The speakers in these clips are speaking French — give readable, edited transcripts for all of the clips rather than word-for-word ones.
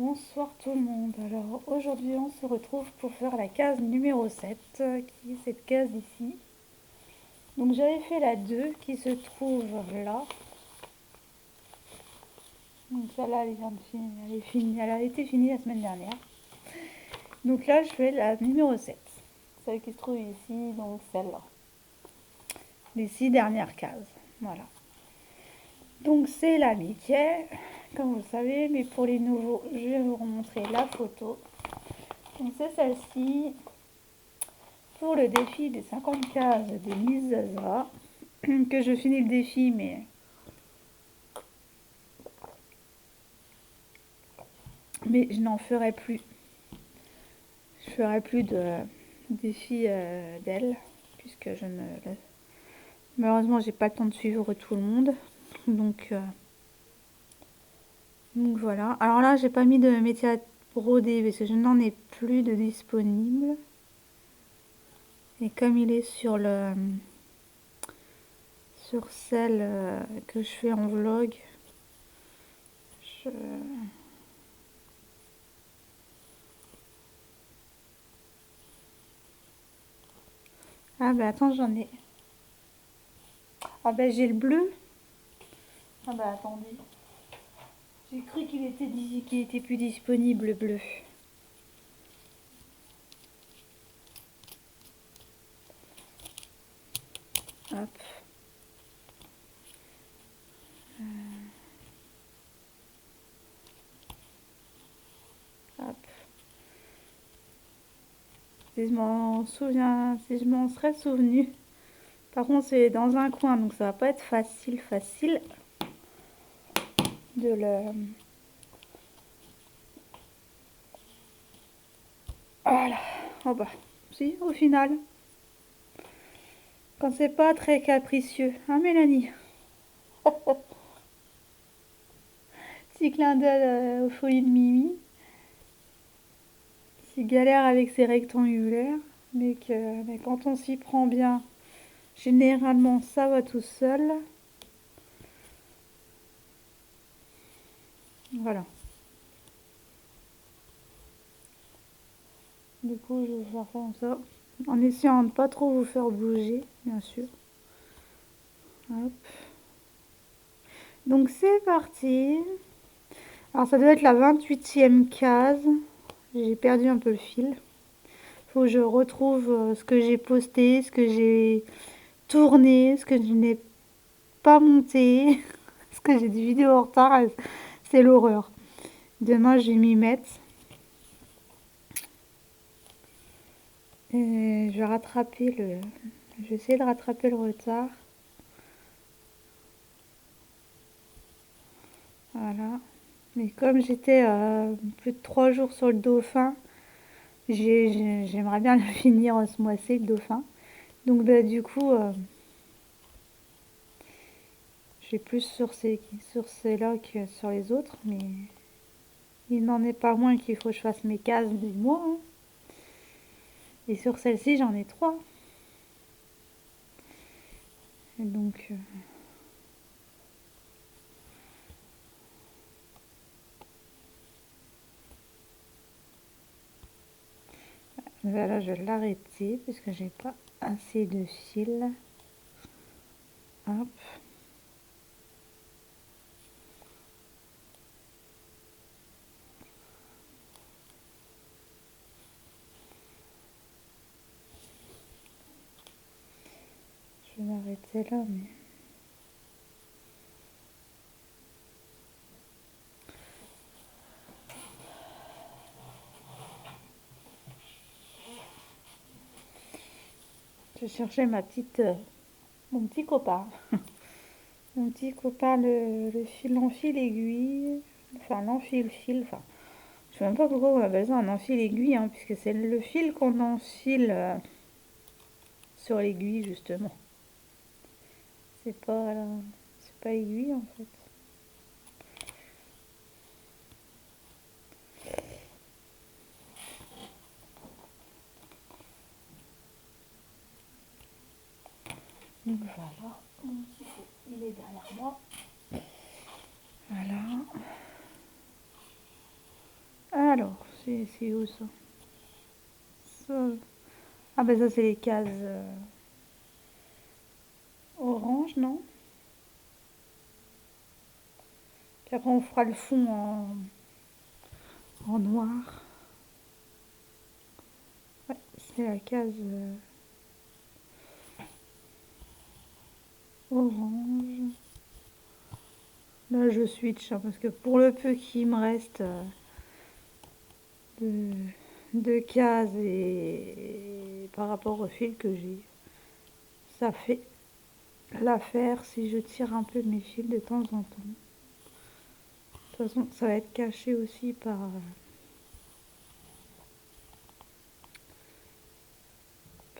Bonsoir tout le monde. Alors aujourd'hui on se retrouve pour faire la case numéro 7 qui est cette case ici. Donc j'avais fait la 2 qui se trouve là. Donc celle-là elle vient de finir, elle a été finie la semaine dernière. Donc là je fais la numéro 7. Celle qui se trouve ici, donc celle-là. Les 6 dernières cases. Voilà. Donc c'est la Mickey, comme vous le savez, mais pour les nouveaux, je vais vous remontrer la photo. Donc c'est celle-ci. Pour le défi des 50 cases de Miss Zaza, que je finis le défi, mais je n'en ferai plus. Je ferai plus de défi d'elle, puisque je ne... Malheureusement, j'ai pas le temps de suivre tout le monde. Donc voilà. Alors là, j'ai pas mis de métier à broder, parce que je n'en ai plus de disponible. Et comme il est sur celle que je fais en vlog, je... Ah bah attends, j'en ai. Ah bah j'ai le bleu. Ah bah attendez. J'ai cru qu'il était plus disponible, le bleu. Hop. Hop. Si je m'en souviens, si je m'en serais souvenu. Par contre, c'est dans un coin, donc ça va pas être facile de le... Voilà. Oh bah, si, au final. Quand c'est pas très capricieux. Hein, Mélanie? Petit clin d'œil aux folies de Mimi. Qui galère avec ses rectangulaires. Mais quand on s'y prend bien, généralement, ça va tout seul. Voilà. Du coup, je vais faire ça comme ça. En essayant de ne pas trop vous faire bouger, bien sûr. Hop. Donc c'est parti. Alors ça doit être la 28e case. J'ai perdu un peu le fil. Faut que je retrouve ce que j'ai posté, ce que j'ai tourné, ce que je n'ai pas monté. Parce que j'ai des vidéos en retard. C'est l'horreur. Demain, je vais m'y mettre. Et je vais rattraper le... Je vais essayer de rattraper le retard. Voilà. Mais comme j'étais plus de 3 jours sur le dauphin, j'aimerais bien le finir ce mois-ci, le dauphin. Donc bah, du coup, j'ai plus sur ces-là que sur les autres. Mais il n'en est pas moins qu'il faut que je fasse mes cases du mois. Hein. Et sur celle-ci, j'en ai 3. Et donc... Voilà, je vais l'arrêter parce que j'ai pas assez de fil. Hop. Je vais m'arrêter là, mais... Je cherchais mon petit copain. Mon petit copain, l'enfil aiguille. Enfin, l'enfil fil. Enfin, je sais même pas pourquoi on appelle ça un enfil aiguille, hein, puisque c'est le fil qu'on enfile sur l'aiguille, justement. C'est pas, c'est pas aiguille, en fait. Donc voilà, mon petit coup, il est derrière moi. Voilà. Alors, c'est où ça? Ah ben ça c'est les cases orange, non? Puis après on fera le fond en noir. Ouais, c'est la case orange. Là je switch hein, parce que pour le peu qu'il me reste de cases et par rapport au fil que j'ai, ça fait l'affaire si je tire un peu mes fils de temps en temps. De toute façon, ça va être caché aussi par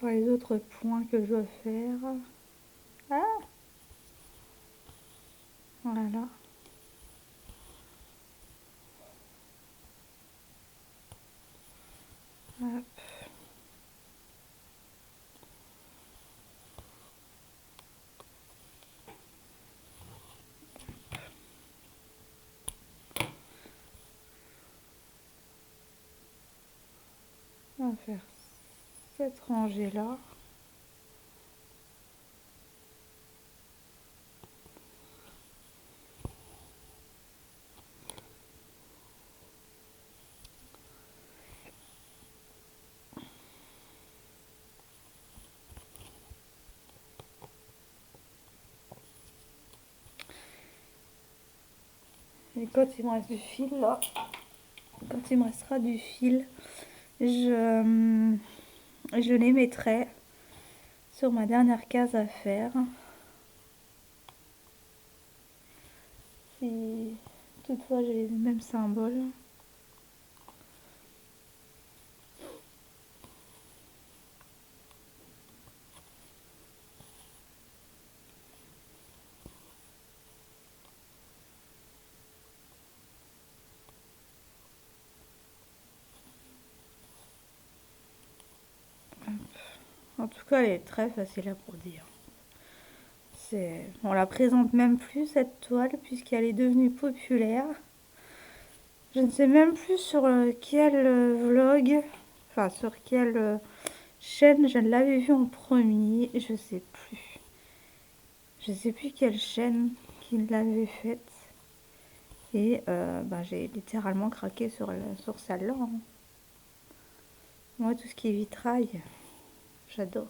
les autres points que je dois faire. Ah, voilà. Hop. On va faire cette rangée là. Et quand il me reste du fil là, quand il me restera du fil, je les mettrai sur ma dernière case à faire. Si toutefois j'ai les mêmes symboles. En tout cas, elle est très facile à broder. On la présente même plus cette toile puisqu'elle est devenue populaire. Je ne sais même plus sur quel vlog, enfin sur quelle chaîne je l'avais vue en premier, je sais plus. Je sais plus quelle chaîne qui l'avait faite. Et j'ai littéralement craqué sur celle-là. Hein. Moi, tout ce qui est vitrail, j'adore.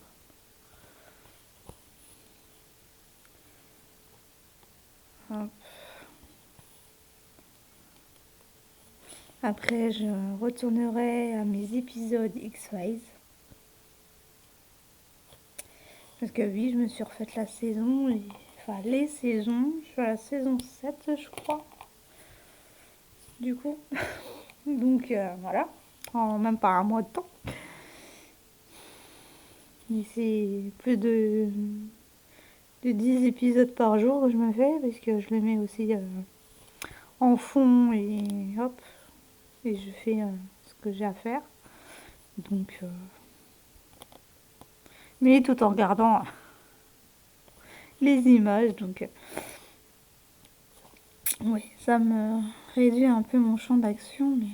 Hop. Après, je retournerai à mes épisodes X-Files. Parce que oui, je me suis refaite la saison, enfin les saisons. Je suis à la saison 7, je crois. Du coup. Donc voilà, en même pas un mois de temps. Et c'est plus de 10 épisodes par jour que je me fais, parce que je le mets aussi en fond et hop, et je fais ce que j'ai à faire. Donc, mais tout en gardant les images, donc oui, ça me réduit un peu mon champ d'action, mais...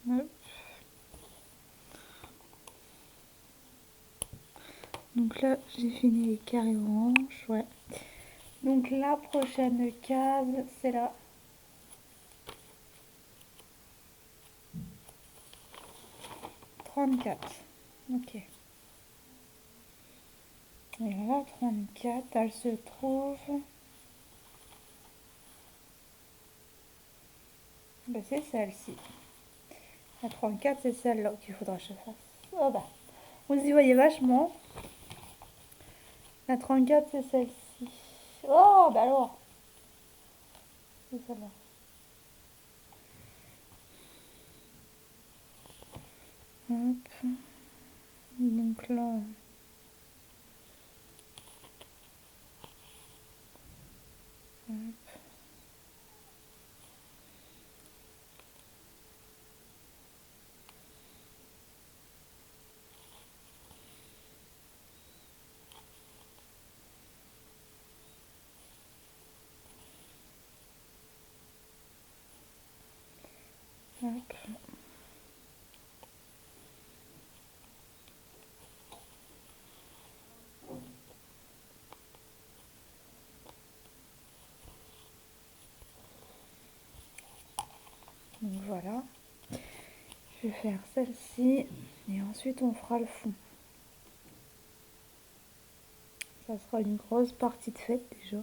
Hop. Donc là, j'ai fini les carrés orange, ouais. Donc la prochaine case, c'est là. 34. Ok. Et la 34, elle se trouve... Ben, c'est celle-ci. La 34, c'est celle-là qu'il faudra que je fasse. Oh bah, vous y voyez vachement. La 34, c'est celle-ci. Oh, bah alors. C'est celle-là. Hop. Donc là... Hop. Hop. Donc voilà. Je vais faire celle-ci et ensuite on fera le fond. Ça sera une grosse partie de faite déjà.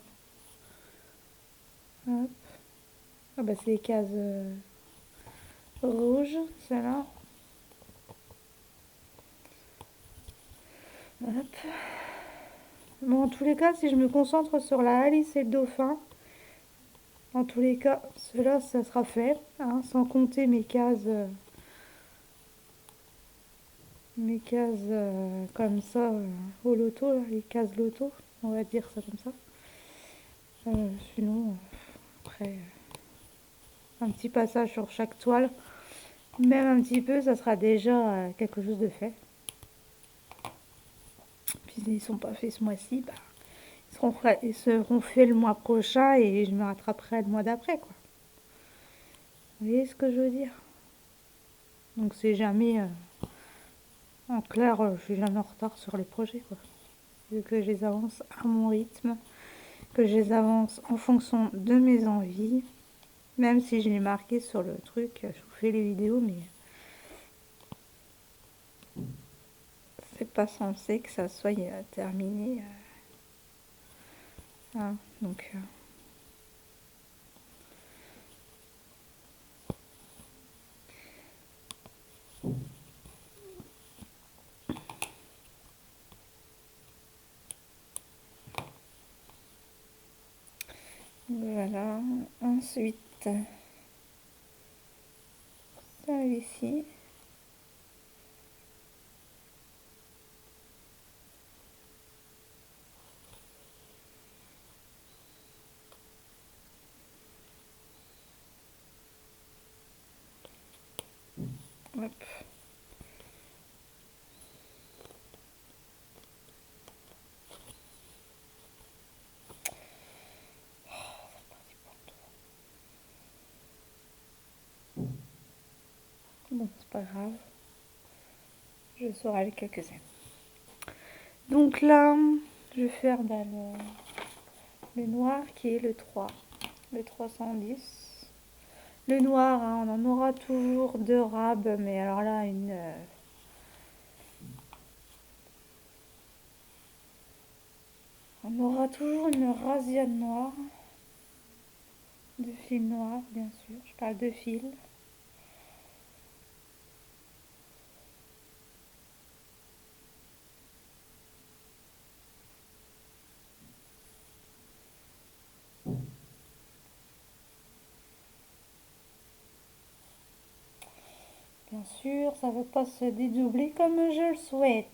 Hop. Ah bah c'est les cases rouges, celle-là. Hop. Bon, en tous les cas, si je me concentre sur la Alice et le dauphin, en tous les cas, cela, ça sera fait, hein, sans compter mes cases comme ça au loto, là, les cases loto, on va dire ça comme ça. Sinon, après, un petit passage sur chaque toile, même un petit peu, ça sera déjà quelque chose de fait. Puis s'ils ne sont pas faits ce mois-ci, bah, ils seront faits le mois prochain et je me rattraperai le mois d'après, quoi. Vous voyez ce que je veux dire? Donc c'est jamais, en clair, je suis jamais en retard sur les projets, quoi. Vu que je les avance à mon rythme, que je les avance en fonction de mes envies, même si je l'ai marqué sur le truc, je vous fais les vidéos, mais c'est pas censé que ça soit terminé. Hein, donc voilà. Ensuite, ça ici. Hop. Bon, c'est pas grave. Je saurai lequel que c'est. Donc là, je vais faire le noir qui est le 3. Le 310. Le noir, hein, on en aura toujours de rab, mais alors là, on aura toujours une razzia noire. De fil noir, bien sûr. Je parle de fil. Bien sûr, ça ne veut pas se dédoubler comme je le souhaite.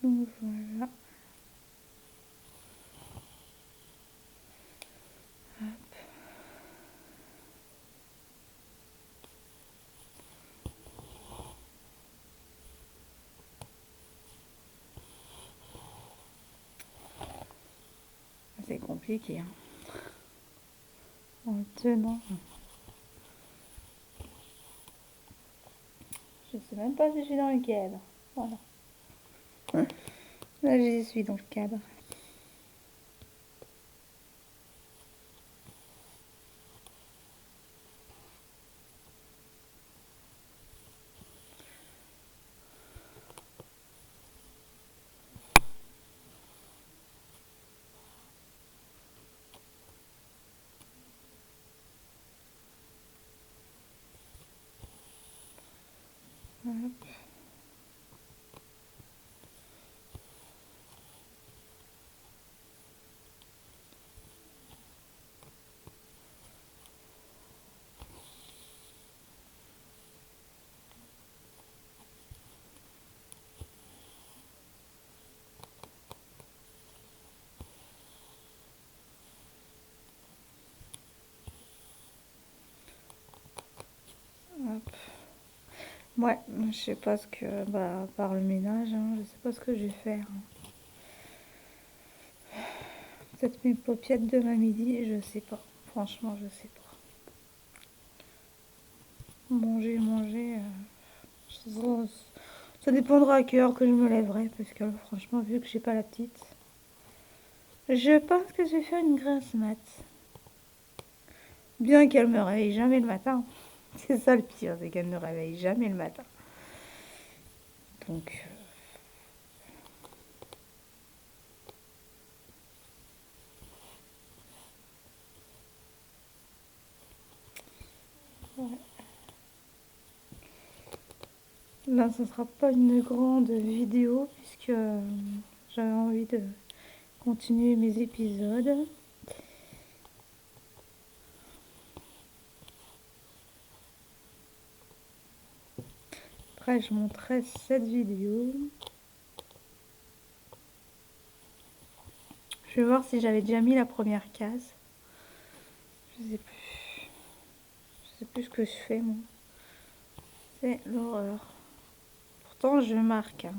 Donc voilà. C'est compliqué, hein. En tenant. Je sais même pas si je suis dans le cadre. Voilà. Là, j'y suis dans le cadre. Hop. Hop. Ouais, je sais pas ce que, bah, à part le ménage, hein, je sais pas ce que je vais faire. Peut-être mes paupiettes demain midi, je sais pas. Franchement, je sais pas. Manger. Ça, ça dépendra à quelle heure que je me lèverai, parce que franchement, vu que j'ai pas la petite, je pense que je vais faire une grasse mat. Bien qu'elle me réveille jamais le matin. C'est ça le pire, c'est qu'elle ne me réveille jamais le matin. Donc, ouais. Là, ce sera pas une grande vidéo, puisque j'avais envie de continuer mes épisodes. Après, je montrerai cette vidéo. Je vais voir si j'avais déjà mis la première case. Je sais plus. Je sais plus ce que je fais, moi. C'est l'horreur. Pourtant, je marque. Hein.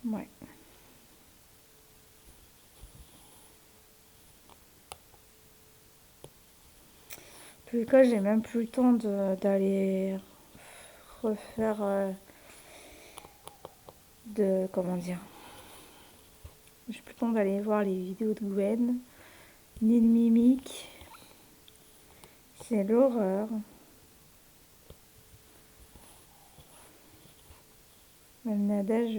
Ouais. Plus cas, j'ai même plus le temps d'aller refaire comment dire. J'ai plus le temps d'aller voir les vidéos de Gwen, ni de Mimique. C'est l'horreur. Même Nadège,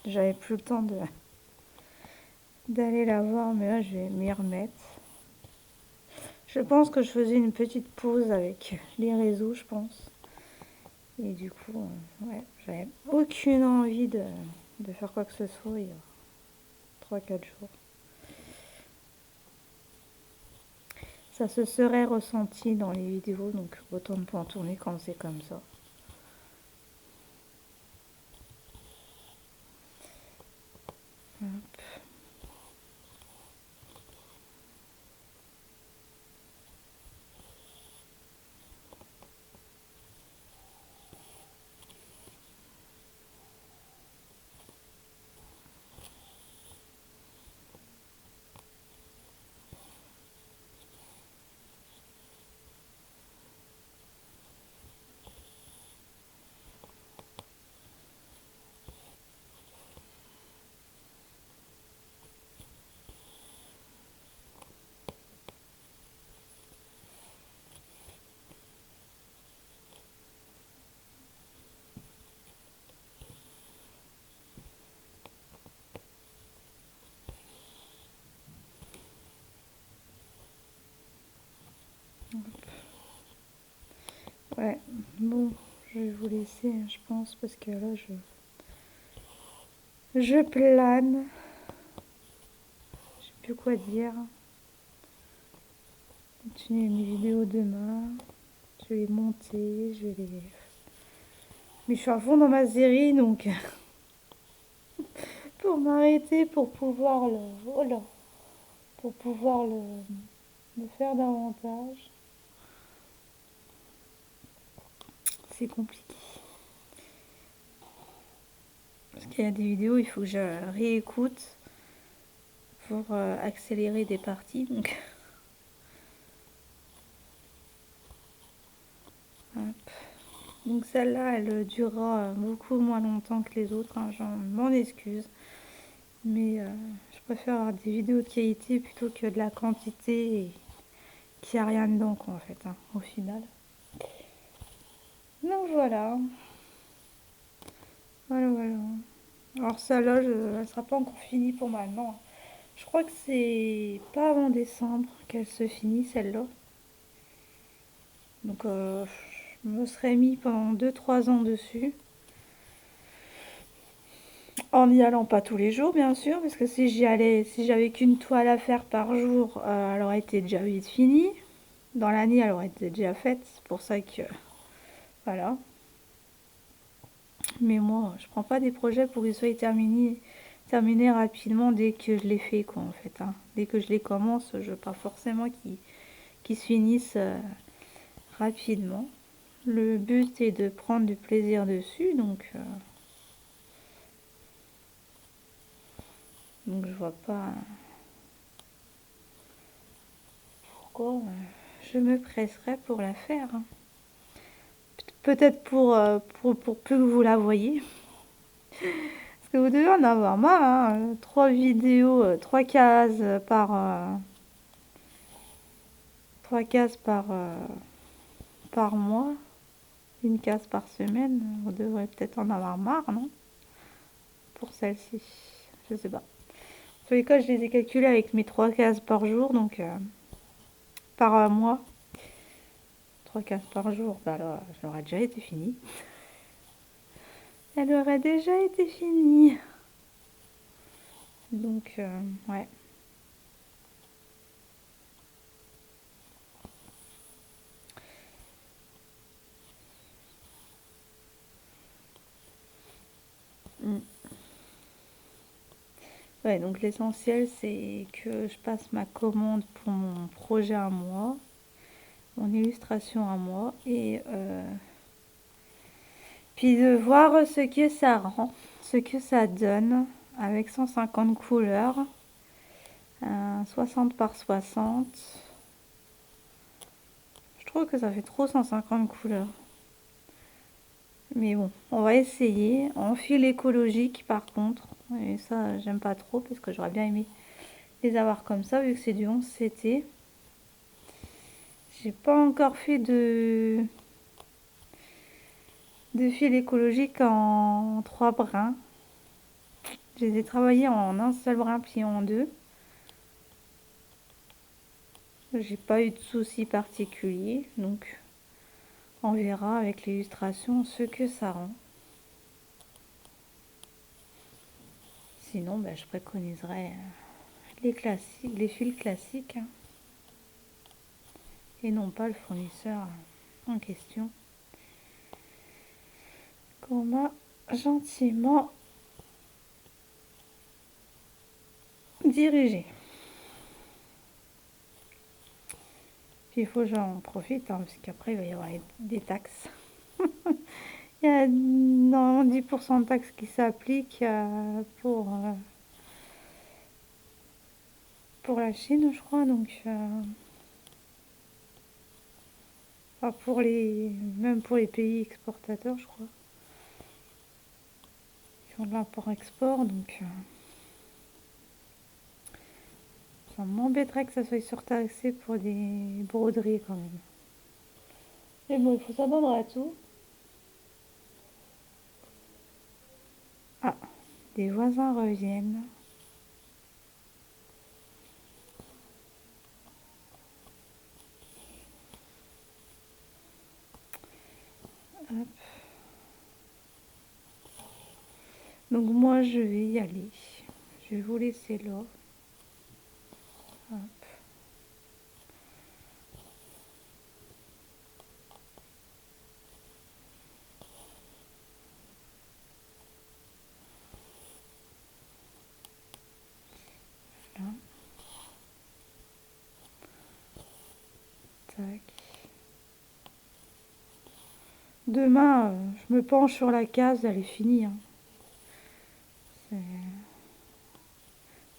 j'avais plus le temps d'aller la voir, mais là, je vais m'y remettre. Je pense que je faisais une petite pause avec les réseaux, je pense. Et du coup, ouais, j'avais aucune envie de faire quoi que ce soit il y a 3-4 jours. Ça se serait ressenti dans les vidéos, donc autant ne pas en tourner quand c'est comme ça. Hop. Ouais, bon, je vais vous laisser, je pense, parce que là, je plane. Je sais plus quoi dire. Continuer mes vidéos demain. Je vais les monter, je vais les... Mais je suis à fond dans ma série, donc pour m'arrêter, pour pouvoir le... Oh là, pour pouvoir le faire davantage, c'est compliqué. Parce qu'il y a des vidéos, il faut que je réécoute pour accélérer des parties. Hop. Donc celle-là, elle durera beaucoup moins longtemps que les autres. Hein, je m'en excuse. Mais je préfère avoir des vidéos de qualité plutôt que de la quantité et qu'il n'y a rien dedans, quoi, en fait, hein, au final. Donc voilà. Voilà, voilà. Alors celle-là, elle sera pas encore finie pour maintenant. Je crois que c'est pas avant décembre qu'elle se finit celle-là. Donc je me serais mis pendant 2 3 ans dessus. En n'y allant pas tous les jours, bien sûr, parce que si j'y allais, si j'avais qu'une toile à faire par jour, elle aurait été déjà vite finie. Dans l'année, elle aurait été déjà faite. C'est pour ça que, voilà. Mais moi, je prends pas des projets pour qu'ils soient terminés rapidement dès que je les fais, quoi, en fait, hein. Dès que je les commence, je veux pas forcément qu'ils se finissent rapidement. Le but est de prendre du plaisir dessus, donc je vois pas pourquoi je me presserais pour la faire, hein. Peut-être pour plus que vous la voyez. Parce que vous devez en avoir marre, hein. 3 vidéos, 3 cases trois cases par mois, une case par semaine. Vous devrez peut-être en avoir marre, non? Pour celle-ci. Je sais pas. En tous les cas, je les ai calculées avec mes 3 cases par jour, donc par mois. 3 cases par jour, bah là, elle aurait déjà été finie. Elle aurait déjà été finie. Donc, ouais. Mm. Ouais, donc l'essentiel, c'est que je passe ma commande pour mon projet à moi, mon illustration à moi, et puis de voir ce que ça rend, ce que ça donne, avec 150 couleurs, 60 par 60. Je trouve que ça fait trop 150 couleurs. Mais bon, on va essayer. En fil écologique, par contre, et ça, j'aime pas trop, parce que j'aurais bien aimé les avoir comme ça, vu que c'est du 11 CT. J'ai pas encore fait de fil écologique en 3 brins. Je les ai travaillés en un seul brin plié en deux. J'ai pas eu de soucis particuliers, donc on verra avec l'illustration ce que ça rend. Sinon, ben, je préconiserais les classiques, les fils classiques, hein, et non pas le fournisseur en question qu'on m'a gentiment dirigé. Puis il faut que j'en profite, hein, parce qu'après il va y avoir des taxes. Il y a normalement 10% de taxes qui s'appliquent pour la Chine, je crois. Donc, enfin, même pour les pays exportateurs, je crois. Ils font de l'import-export, donc ça m'embêterait que ça soit surtaxé pour des broderies quand même. Mais bon, il faut s'attendre à tout. Ah, des voisins reviennent. Hop. Donc moi, je vais y aller. Je vais vous laisser là. Hop. Là. Tac. Demain, je me penche sur la case, elle est finie, hein.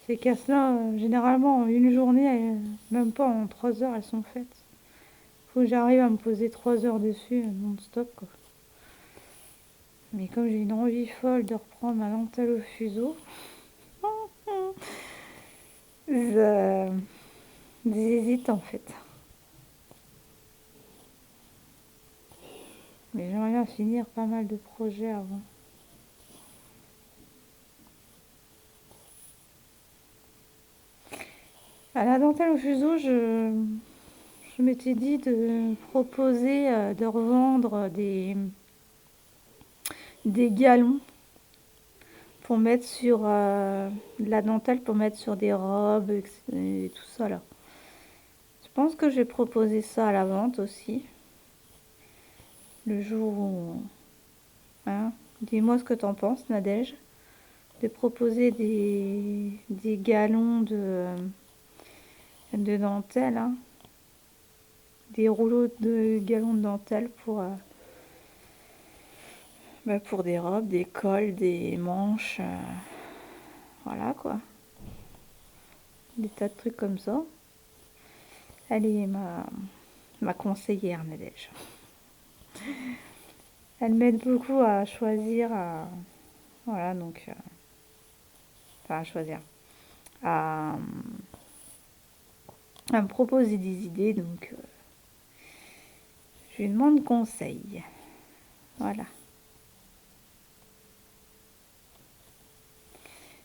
Ces cases-là, généralement, en une journée, même pas en 3 heures, elles sont faites. Faut que j'arrive à me poser 3 heures dessus, non-stop, quoi. Mais comme j'ai une envie folle de reprendre ma dentelle au fuseau, j'hésite en fait. Mais j'aimerais bien finir pas mal de projets avant. À la dentelle au fuseau, je m'étais dit de proposer de revendre des galons pour mettre sur de la dentelle pour mettre sur des robes et tout ça là. Je pense que je vais proposer ça à la vente aussi. Le jour où... Hein, dis-moi ce que t'en penses, Nadège. De proposer des galons de dentelle, hein. Des rouleaux de galons de dentelle pour des robes, des cols, des manches. Voilà quoi. Des tas de trucs comme ça. Elle est ma conseillère, Nadège. Elle m'aide beaucoup à choisir, voilà, donc, enfin à choisir, à, à me proposer des idées, donc je lui demande conseil. Voilà.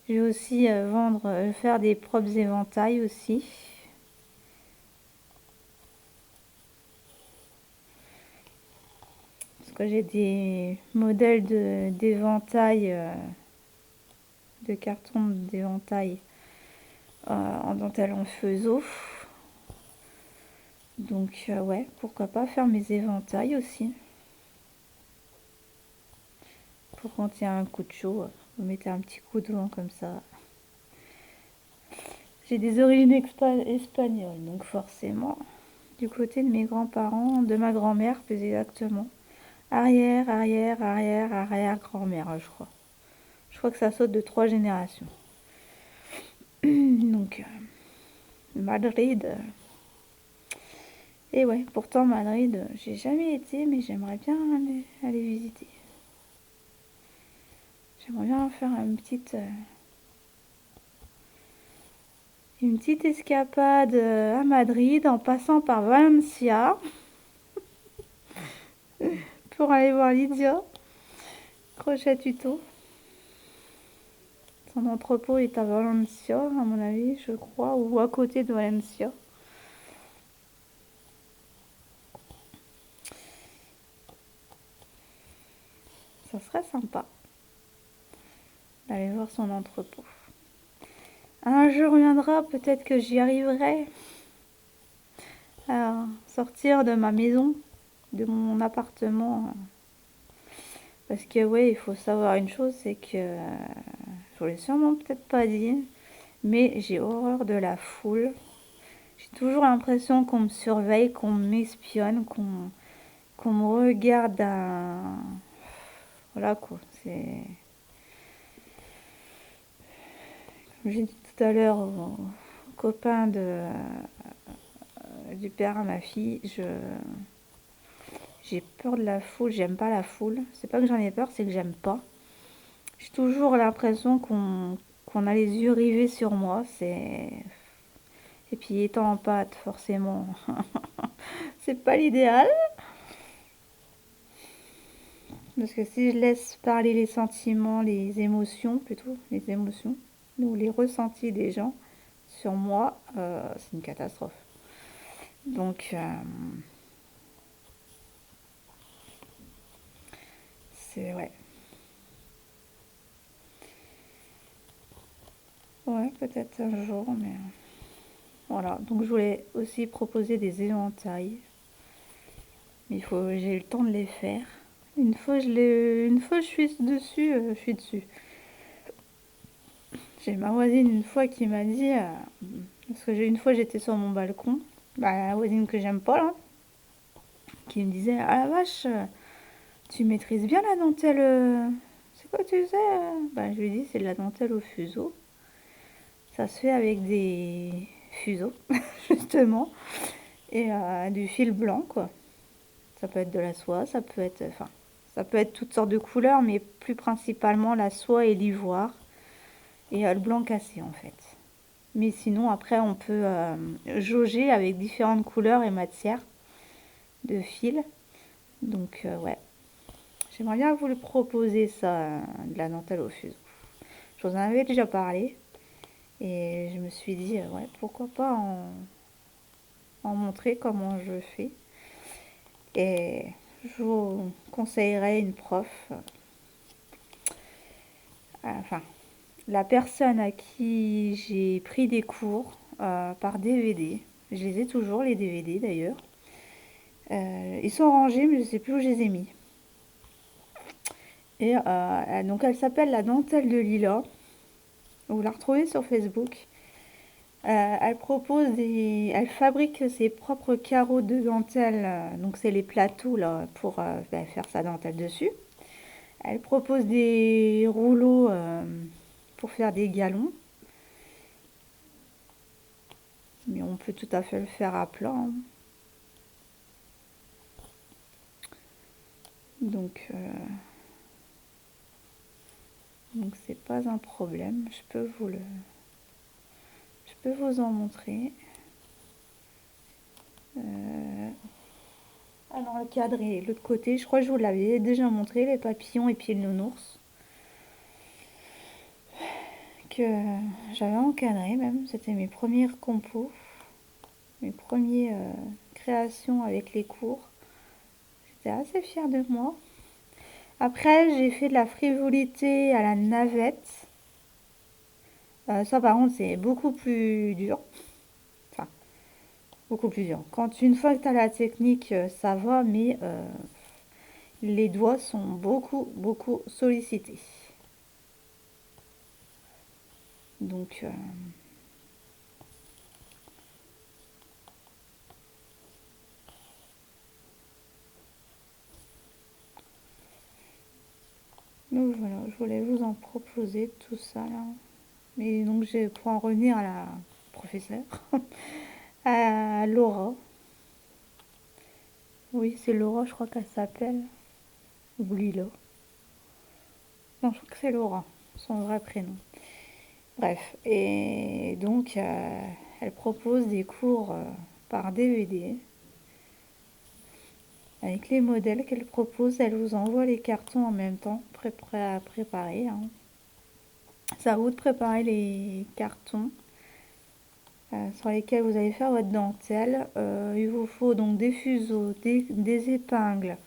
Je vais aussi faire des propres éventails aussi. Parce que j'ai des modèles d'éventail, de carton d'éventail en dentelle en fuseau. Donc ouais, pourquoi pas faire mes éventails aussi. Pour quand il y a un coup de chaud, vous mettez un petit coup de vent comme ça. J'ai des origines espagnoles, donc forcément, du côté de mes grands-parents, de ma grand-mère plus exactement. Arrière-grand-mère, je crois. Je crois que ça saute de 3 générations. Donc, Madrid. Et ouais, pourtant Madrid, j'ai jamais été, mais j'aimerais bien aller visiter. J'aimerais bien faire une petite escapade à Madrid en passant par Valencia pour aller voir Lydia. Crochet tuto. Son entrepôt est à Valencia, à mon avis, je crois, ou à côté de Valencia. Ça serait sympa d'aller voir son entrepôt. Un jour viendra, peut-être que j'y arriverai à sortir de ma maison, de mon appartement. Parce que ouais, il faut savoir une chose, c'est que je vous l'ai sûrement peut-être pas dit, mais j'ai horreur de la foule. J'ai toujours l'impression qu'on me surveille, qu'on m'espionne, qu'on me regarde Voilà quoi, c'est... Comme j'ai dit tout à l'heure au copain du père à ma fille, j'ai peur de la foule, j'aime pas la foule. C'est pas que j'en ai peur, c'est que j'aime pas. J'ai toujours l'impression qu'on a les yeux rivés sur moi, c'est... Et puis étant en pâte, forcément, c'est pas l'idéal. Parce que si je laisse parler les sentiments, les émotions plutôt, les émotions, ou les ressentis des gens sur moi, c'est une catastrophe. Donc, c'est... Ouais. Ouais, peut-être un jour, mais... Voilà, donc je voulais aussi proposer des éventails. Mais j'ai eu le temps de les faire. Une fois je suis dessus, je suis dessus. J'ai ma voisine une fois qui m'a dit, parce que une fois j'étais sur mon balcon, la voisine que j'aime pas là, qui me disait, ah la vache, tu maîtrises bien la dentelle, c'est quoi tu sais? Je lui dis, c'est de la dentelle au fuseau. Ça se fait avec des fuseaux, justement, et du fil blanc, quoi. Ça peut être de la soie, ça peut être toutes sortes de couleurs, mais plus principalement la soie et l'ivoire, et le blanc cassé, en fait. Mais sinon, après, on peut jauger avec différentes couleurs et matières de fil. Donc, ouais. J'aimerais bien vous le proposer, ça, de la dentelle au fuseau. Je vous en avais déjà parlé. Et je me suis dit, ouais, pourquoi pas en montrer comment je fais. Et je vous conseillerais une prof. Enfin, la personne à qui j'ai pris des cours par DVD. Je les ai toujours, les DVD d'ailleurs. Ils sont rangés, mais je ne sais plus où je les ai mis. Et donc elle s'appelle la dentelle de Lila. Vous la retrouvez sur Facebook. Elle fabrique ses propres carreaux de dentelle. Donc c'est les plateaux là pour faire sa dentelle dessus. Elle propose des rouleaux pour faire des galons. Mais on peut tout à fait le faire à plat, hein. Donc c'est pas un problème. Je peux vous en montrer. Alors le cadre est de l'autre côté. Je crois que je vous l'avais déjà montré, les papillons et puis le nounours. Que j'avais encadré même. C'était mes premières compos. Mes premières créations avec les cours. J'étais assez fière de moi. Après, j'ai fait de la frivolité à la navette. Ça, par contre, c'est beaucoup plus dur. Enfin, beaucoup plus dur. Quand une fois que tu as la technique, ça va, mais les doigts sont beaucoup, beaucoup sollicités. Donc, voilà, je voulais vous en proposer tout ça là. Mais donc, pour en revenir à la professeure, à Laura. Oui, c'est Laura, je crois qu'elle s'appelle. Ou Lila. Non, je crois que c'est Laura, son vrai prénom. Bref, et donc elle propose des cours par DVD. Avec les modèles qu'elle propose, elle vous envoie les cartons en même temps, prêts à préparer, hein. C'est à vous de préparer les cartons sur lesquels vous allez faire votre dentelle. Il vous faut donc des fuseaux, des épingles,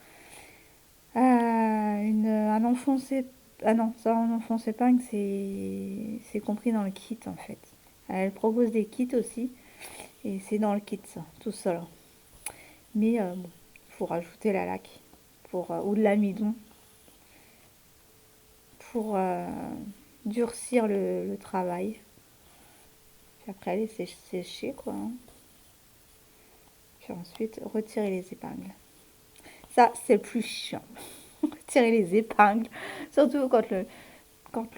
un enfoncé. Ah non, ça, un enfonce épingle, c'est compris dans le kit en fait. Elle propose des kits aussi, et c'est dans le kit ça, tout ça. Mais bon, il faut rajouter la laque ou de l'amidon pour durcir le travail. Puis après, laisser sécher, quoi, hein. Puis ensuite, retirer les épingles. Ça, c'est le plus chiant. Retirer les épingles. Surtout quand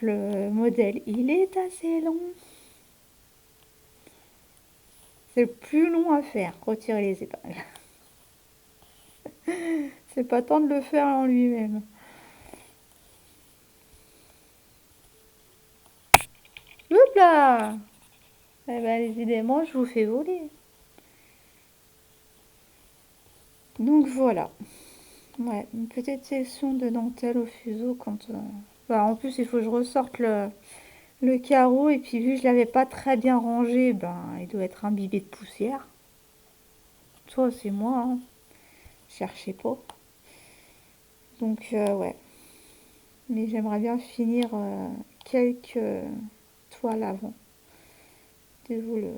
le modèle, il est assez long. C'est le plus long à faire, retirer les épingles. C'est pas tant de le faire en lui-même. Hop là! Eh ben, évidemment, je vous fais voler. Donc voilà. Ouais, une petite session de dentelle au fuseau quand... Bah, en plus, il faut que je ressorte le carreau. Et puis, vu que je l'avais pas très bien rangé, ben, il doit être imbibé de poussière. Soit c'est moi, hein. Cherchez pas. Donc, ouais. Mais j'aimerais bien finir quelques toiles avant de vous le...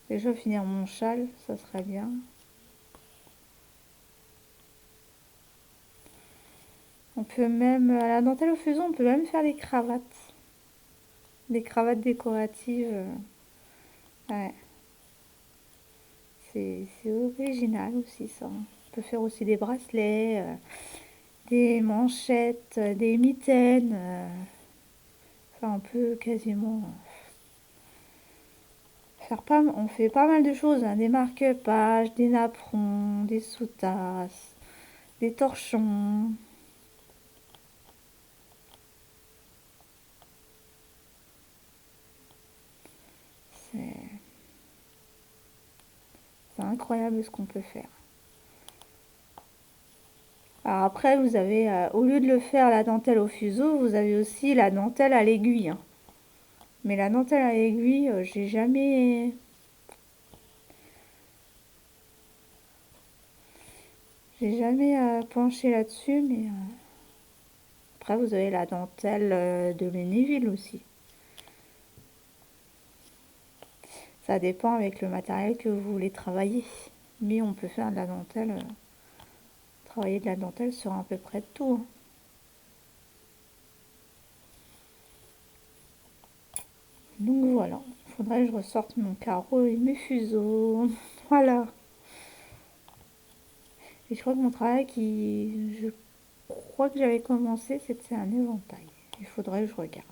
Déjà, finir mon châle, ça serait bien. On peut même, à la dentelle au fuseau, on peut même faire des cravates. Des cravates décoratives. Ouais. C'est original aussi ça. On peut faire aussi des bracelets, des manchettes, des mitaines. Enfin, on peut quasiment on fait pas mal de choses, hein. Des marque-pages, des napperons, des sous-tasses, des torchons. C'est incroyable ce qu'on peut faire. Alors après, vous avez, au lieu de le faire la dentelle au fuseau, vous avez aussi la dentelle à l'aiguille, hein. Mais la dentelle à l'aiguille, j'ai jamais penché là-dessus, mais après vous avez la dentelle de Lunéville aussi. Ça dépend avec le matériel que vous voulez travailler. Mais on peut faire de la dentelle, travailler de la dentelle sur à peu près tout, hein. Donc voilà, il faudrait que je ressorte mon carreau et mes fuseaux. Voilà. Et je crois que mon travail je crois que j'avais commencé, c'était un éventail. Il faudrait que je regarde.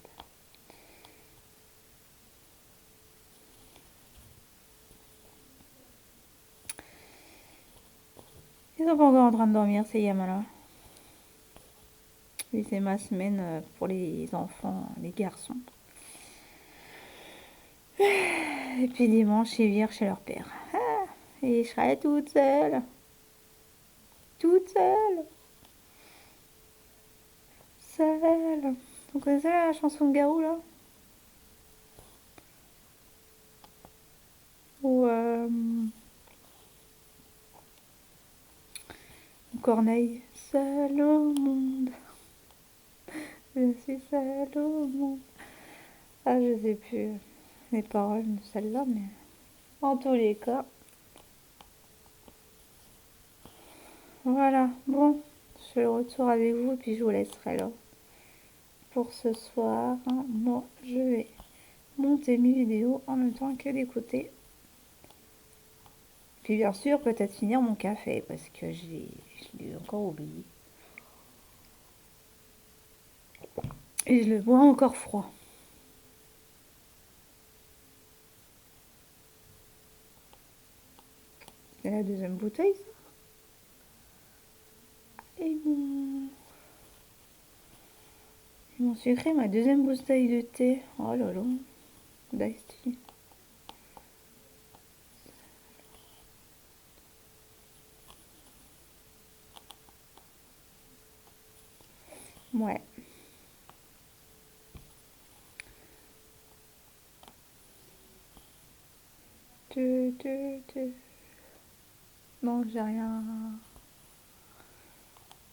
Ils sont pas encore en train de dormir, ces gamins-là. Et c'est ma semaine pour les enfants, les garçons. Et puis dimanche, ils virent chez leur père. Ah, et je serai toute seule. Toute seule. Seule. Vous connaissez la chanson de Garou, là? Ou Corneille. Seule au monde. Je suis seule au monde. Ah, je sais plus les paroles de celle-là, mais en tous les cas. Voilà. Bon, je fais le retour avec vous et puis je vous laisserai là. Pour ce soir, hein, moi, je vais monter mes vidéos en même temps que d'écouter. Puis bien sûr, peut-être finir mon café parce que je l'ai encore oublié. Et je le bois encore froid. C'est la deuxième bouteille, ça. Et mon sucré, ma deuxième bouteille de thé. Oh là là, d'Ice Tea. Ouais. Non, j'ai rien.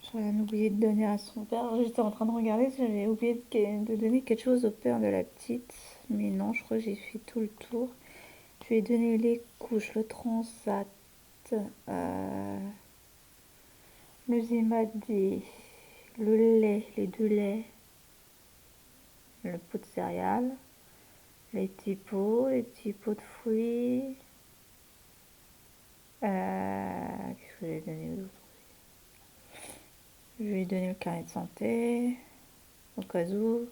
J'ai rien oublié de donner à son père. J'étais en train de regarder si j'avais oublié de donner quelque chose au père de la petite. Mais non, je crois que j'ai fait tout le tour. Je lui ai donné les couches, le transat, le Zimadi, le lait, les 2 laits, le pot de céréales, les petits pots de fruits. Qu'est-ce que j'ai donné d'autre? Je lui ai donné le carnet de santé, au cas où.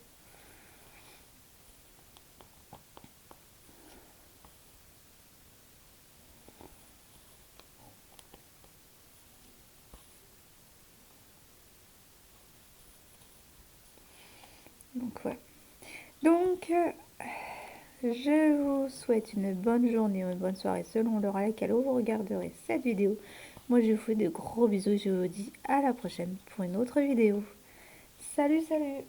Donc ouais. Donc je vous souhaite une bonne journée ou une bonne soirée selon l'heure à laquelle vous regarderez cette vidéo. Moi je vous fais de gros bisous et je vous dis à la prochaine pour une autre vidéo. Salut, salut!